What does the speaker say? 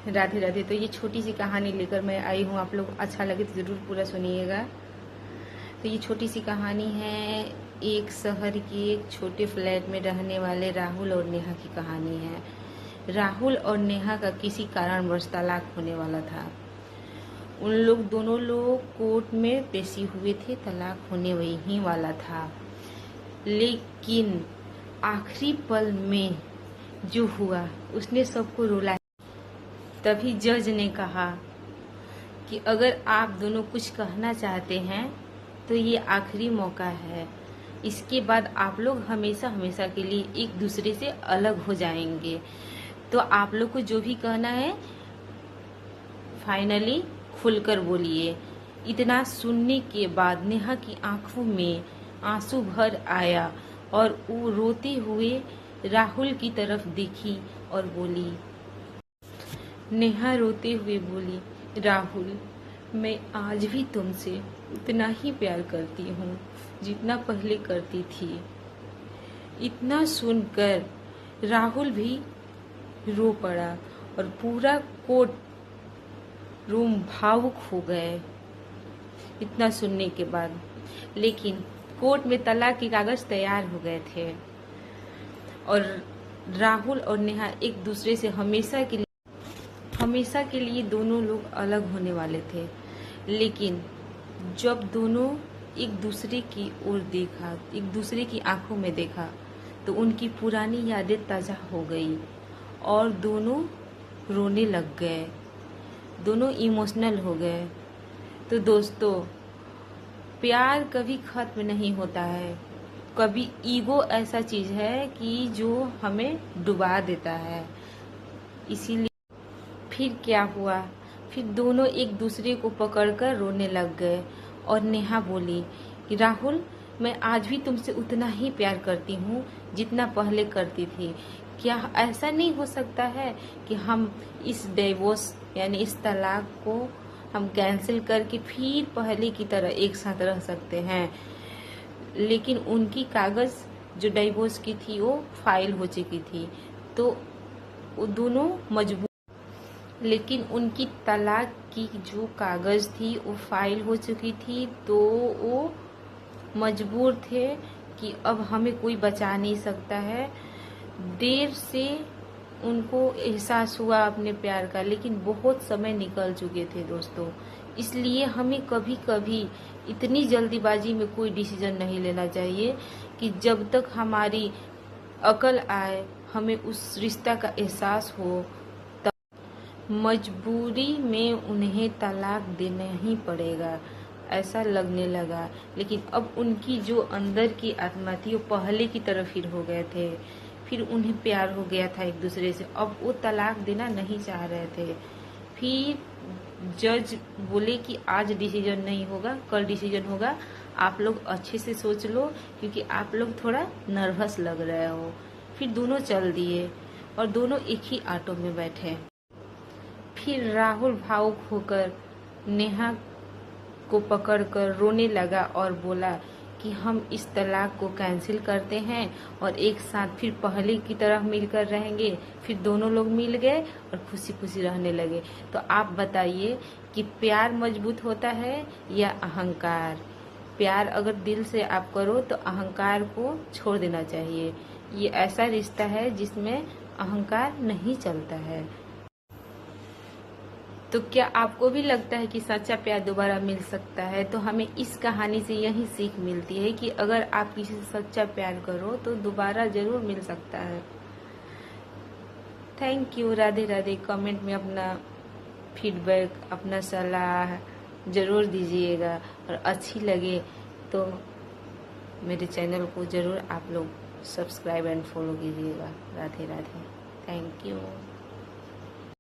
राधे राधे। तो ये छोटी सी कहानी लेकर मैं आई हूँ, आप लोग अच्छा लगे तो ज़रूर पूरा सुनिएगा। तो ये छोटी सी कहानी है, एक शहर के एक छोटे फ्लैट में रहने वाले राहुल और नेहा की कहानी है। राहुल और नेहा का किसी कारणवश तलाक होने वाला था। उन लोग दोनों लोग कोर्ट में पेशी हुए थे, तलाक होने वही वाला था। लेकिन आखिरी पल में जो हुआ उसने सबको रुला। तभी जज ने कहा कि अगर आप दोनों कुछ कहना चाहते हैं तो ये आखिरी मौका है, इसके बाद आप लोग हमेशा हमेशा के लिए एक दूसरे से अलग हो जाएंगे। तो आप लोग को जो भी कहना है फाइनली खुलकर बोलिए। इतना सुनने के बाद नेहा की आंखों में आंसू भर आया और वो रोते हुए राहुल की तरफ देखी और बोली। नेहा रोते हुए बोली, राहुल, मैं आज भी तुमसे उतना ही प्यार करती हूँ जितना पहले करती थी। इतना सुनकर राहुल भी रो पड़ा और पूरा कोर्ट रूम भावुक हो गए इतना सुनने के बाद। लेकिन कोर्ट में तलाक के कागज तैयार हो गए थे और राहुल और नेहा एक दूसरे से हमेशा के लिए दोनों लोग अलग होने वाले थे। लेकिन जब दोनों एक दूसरे की ओर देखा, एक दूसरे की आंखों में देखा, तो उनकी पुरानी यादें ताज़ा हो गई और दोनों रोने लग गए, दोनों इमोशनल हो गए। तो दोस्तों, प्यार कभी खत्म नहीं होता है। कभी ईगो ऐसा चीज़ है कि जो हमें डुबा देता है। इसीलिए फिर क्या हुआ, फिर दोनों एक दूसरे को पकड़कर रोने लग गए और नेहा बोली कि राहुल, मैं आज भी तुमसे उतना ही प्यार करती हूँ जितना पहले करती थी। क्या ऐसा नहीं हो सकता है कि हम इस डिवोर्स यानी इस तलाक को हम कैंसिल करके फिर पहले की तरह एक साथ रह सकते हैं? लेकिन उनकी कागज़ जो डिवोर्स की थी वो फाइल हो चुकी थी, तो वो दोनों मजबूर। लेकिन उनकी तलाक की जो कागज़ थी वो फाइल हो चुकी थी, तो वो मजबूर थे कि अब हमें कोई बचा नहीं सकता है। देर से उनको एहसास हुआ अपने प्यार का, लेकिन बहुत समय निकल चुके थे दोस्तों। इसलिए हमें कभी कभी इतनी जल्दीबाजी में कोई डिसीजन नहीं लेना चाहिए कि जब तक हमारी अकल आए, हमें उस रिश्ता का एहसास हो। मजबूरी में उन्हें तलाक देना ही पड़ेगा ऐसा लगने लगा। लेकिन अब उनकी जो अंदर की आत्मा थी वो पहले की तरफ फिर हो गए थे, फिर उन्हें प्यार हो गया था एक दूसरे से। अब वो तलाक देना नहीं चाह रहे थे। फिर जज बोले कि आज डिसीजन नहीं होगा, कल डिसीजन होगा, आप लोग अच्छे से सोच लो, क्योंकि आप लोग थोड़ा नर्वस लग रहे हो। फिर दोनों चल दिए और दोनों एक ही ऑटो में बैठे। फिर राहुल भावुक होकर नेहा को पकड़कर रोने लगा और बोला कि हम इस तलाक को कैंसिल करते हैं और एक साथ फिर पहले की तरह मिलकर रहेंगे। फिर दोनों लोग मिल गए और खुशी खुशी रहने लगे। तो आप बताइए कि प्यार मजबूत होता है या अहंकार? प्यार अगर दिल से आप करो तो अहंकार को छोड़ देना चाहिए। ये ऐसा रिश्ता है जिसमें अहंकार नहीं चलता है। तो क्या आपको भी लगता है कि सच्चा प्यार दोबारा मिल सकता है? तो हमें इस कहानी से यही सीख मिलती है कि अगर आप किसी से सच्चा प्यार करो तो दोबारा जरूर मिल सकता है। Thank you. Radhe Radhe. Comment में अपना फीडबैक, अपना सलाह जरूर दीजिएगा और अच्छी लगे तो मेरे चैनल को जरूर आप लोग सब्सक्राइब एंड फॉलो कीजिएगा। राधे राधे। Thank you.